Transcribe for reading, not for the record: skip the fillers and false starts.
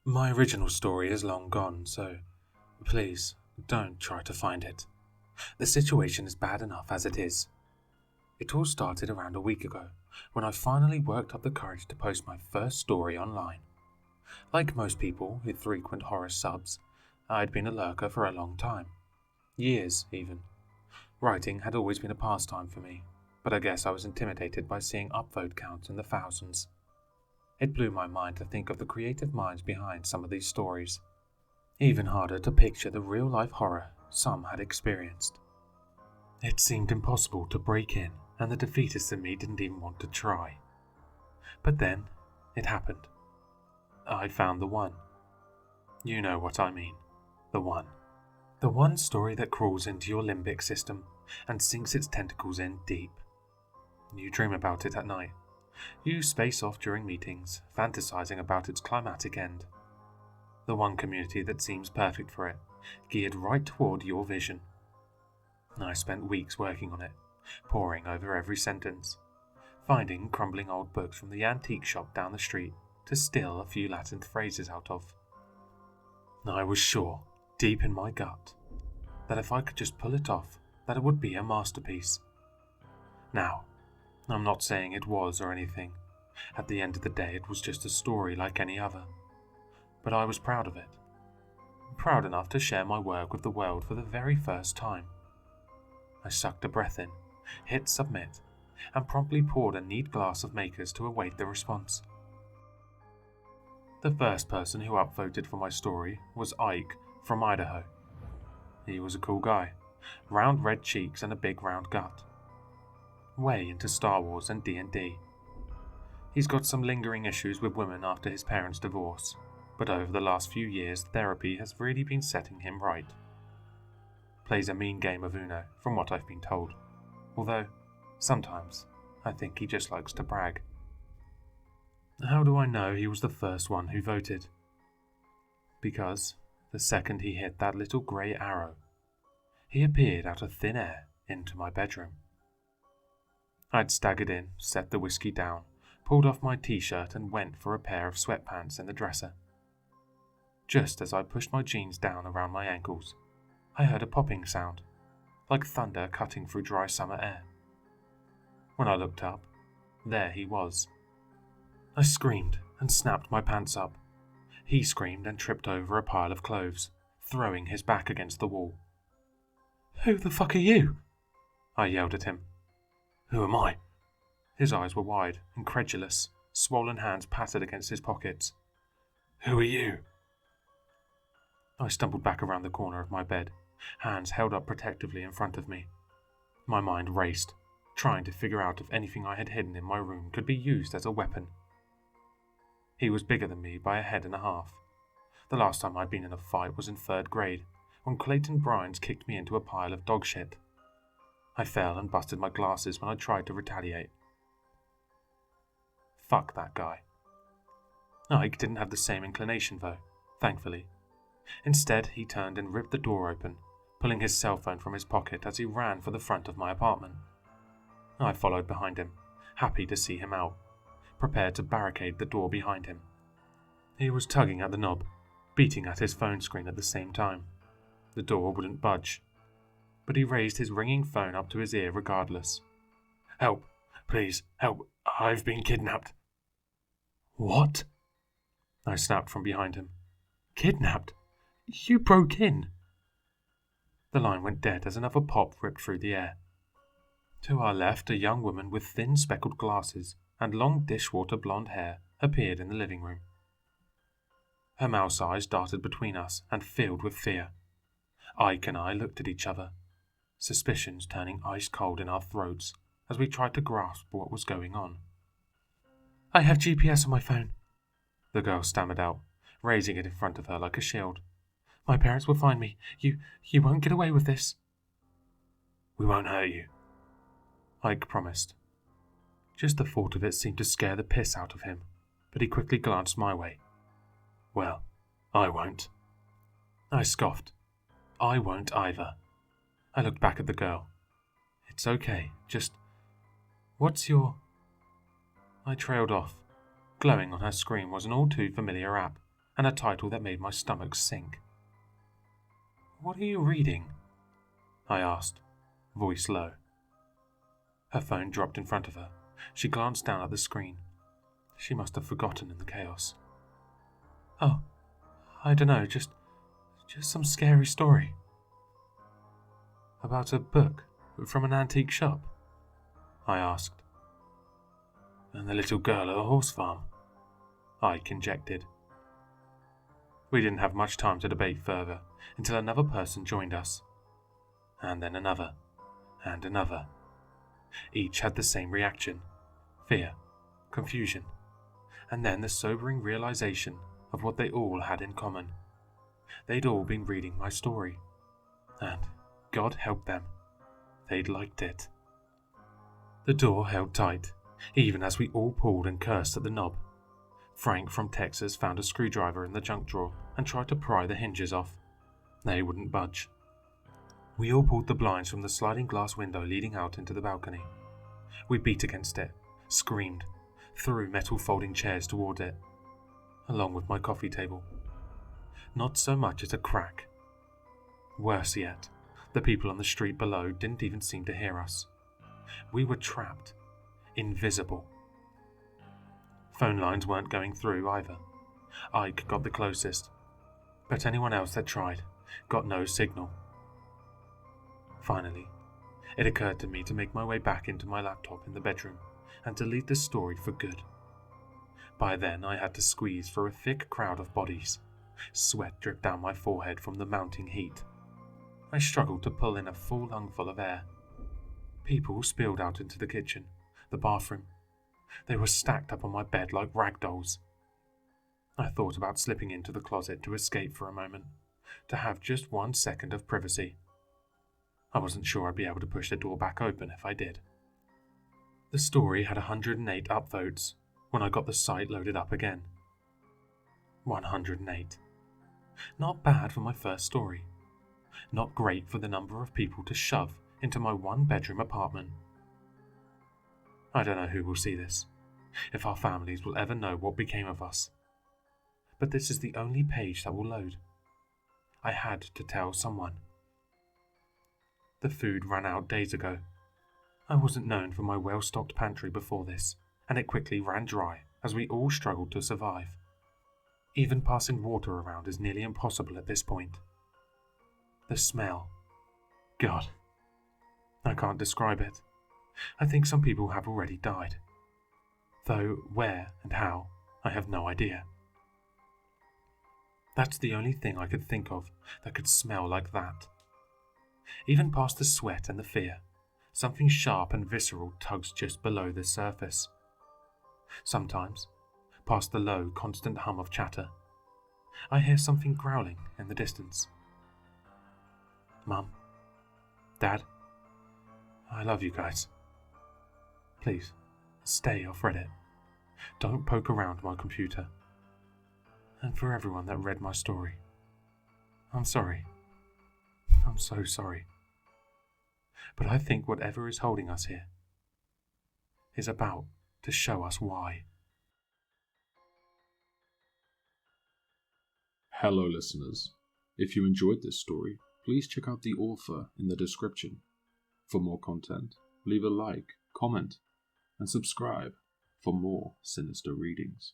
My original story is long gone, so please don't try to find it. The situation is bad enough as it is. It all started around a week ago, when I finally worked up the courage to post my first story online. Like most people who frequent horror subs, I'd been a lurker for a long time. Years, even. Writing had always been a pastime for me, but I guess I was intimidated by seeing upvote counts in the thousands. It blew my mind to think of the creative minds behind some of these stories. Even harder to picture the real-life horror some had experienced. It seemed impossible to break in, and the defeatist in me didn't even want to try. But then, it happened. I found the one. You know what I mean. The one. The one story that crawls into your limbic system and sinks its tentacles in deep. You dream about it at night. You space off during meetings, fantasizing about its climatic end. The one community that seems perfect for it, geared right toward your vision. I spent weeks working on it, poring over every sentence, finding crumbling old books from the antique shop down the street to steal a few Latin phrases out of. I was sure, deep in my gut, that if I could just pull it off, that it would be a masterpiece. Now, I'm not saying it was or anything. At the end of the day, it was just a story like any other. But I was proud of it. Proud enough to share my work with the world for the very first time. I sucked a breath in, hit submit, and promptly poured a neat glass of Makers to await the response. The first person who upvoted for my story was Ike from Idaho. He was a cool guy, round red cheeks and a big round gut. Way into Star Wars and D&D. He's got some lingering issues with women after his parents' divorce, but over the last few years therapy has really been setting him right. Plays a mean game of Uno, from what I've been told, although sometimes I think he just likes to brag. How do I know he was the first one who voted? Because the second he hit that little grey arrow, he appeared out of thin air into my bedroom. I'd staggered in, set the whiskey down, pulled off my t-shirt and went for a pair of sweatpants in the dresser. Just as I pushed my jeans down around my ankles, I heard a popping sound, like thunder cutting through dry summer air. When I looked up, there he was. I screamed and snapped my pants up. He screamed and tripped over a pile of clothes, throwing his back against the wall. "Who the fuck are you?" I yelled at him. "Who am I?" His eyes were wide, incredulous, swollen hands patted against his pockets. "Who are you?" I stumbled back around the corner of my bed, hands held up protectively in front of me. My mind raced, trying to figure out if anything I had hidden in my room could be used as a weapon. He was bigger than me by a head and a half. The last time I'd been in a fight was in 3rd grade, when Clayton Brines kicked me into a pile of dog shit. I fell and busted my glasses when I tried to retaliate. Fuck that guy. Ike didn't have the same inclination though, thankfully. Instead, he turned and ripped the door open, pulling his cell phone from his pocket as he ran for the front of my apartment. I followed behind him, happy to see him out, prepared to barricade the door behind him. He was tugging at the knob, beating at his phone screen at the same time. The door wouldn't budge, but he raised his ringing phone up to his ear regardless. "Help! Please, help! I've been kidnapped!" "What?" I snapped from behind him. "Kidnapped? You broke in!" The line went dead as another pop ripped through the air. To our left, a young woman with thin speckled glasses and long dishwater blonde hair appeared in the living room. Her mouse eyes darted between us and filled with fear. Ike and I looked at each other, suspicions turning ice cold in our throats as we tried to grasp what was going on. "I have GPS on my phone," the girl stammered out, raising it in front of her like a shield. "My parents will find me. You won't get away with this." "We won't hurt you," Ike promised. Just the thought of it seemed to scare the piss out of him, but he quickly glanced my way. "Well, I won't." I scoffed. "I won't either." I looked back at the girl. "It's okay, just... what's your..." I trailed off. Glowing on her screen was an all too familiar app, and a title that made my stomach sink. "What are you reading?" I asked, voice low. Her phone dropped in front of her. She glanced down at the screen. She must have forgotten in the chaos. "Oh, I don't know, just some scary story." "About a book from an antique shop?" I asked. "And the little girl at the horse farm?" I conjectured. We didn't have much time to debate further until another person joined us. And then another, and another. Each had the same reaction: fear, confusion, and then the sobering realization of what they all had in common. They'd all been reading my story, and, God help them, they'd liked it. The door held tight, even as we all pulled and cursed at the knob. Frank from Texas found a screwdriver in the junk drawer and tried to pry the hinges off. They wouldn't budge. We all pulled the blinds from the sliding glass window leading out into the balcony. We beat against it, screamed, threw metal folding chairs toward it, along with my coffee table. Not so much as a crack. Worse yet, the people on the street below didn't even seem to hear us. We were trapped, invisible. Phone lines weren't going through either. Ike got the closest, but anyone else that tried got no signal. Finally, it occurred to me to make my way back into my laptop in the bedroom and delete the story for good. By then I had to squeeze through a thick crowd of bodies. Sweat dripped down my forehead from the mounting heat. I struggled to pull in a full lungful of air. People spilled out into the kitchen, the bathroom. They were stacked up on my bed like rag dolls. I thought about slipping into the closet to escape for a moment, to have just 1 second of privacy. I wasn't sure I'd be able to push the door back open if I did. The story had 108 upvotes when I got the site loaded up again. 108. Not bad for my first story. Not great for the number of people to shove into my 1-bedroom apartment. I don't know who will see this, if our families will ever know what became of us. But this is the only page that will load. I had to tell someone. The food ran out days ago. I wasn't known for my well-stocked pantry before this, and it quickly ran dry as we all struggled to survive. Even passing water around is nearly impossible at this point. The smell. God. I can't describe it. I think some people have already died. Though where and how, I have no idea. That's the only thing I could think of that could smell like that. Even past the sweat and the fear, something sharp and visceral tugs just below the surface. Sometimes, past the low, constant hum of chatter, I hear something growling in the distance. Mum, Dad, I love you guys. Please, stay off Reddit. Don't poke around my computer. And for everyone that read my story, I'm sorry. I'm so sorry. But I think whatever is holding us here is about to show us why. Hello listeners. If you enjoyed this story, please check out the author in the description. For more content, leave a like, comment, and subscribe for more sinister readings.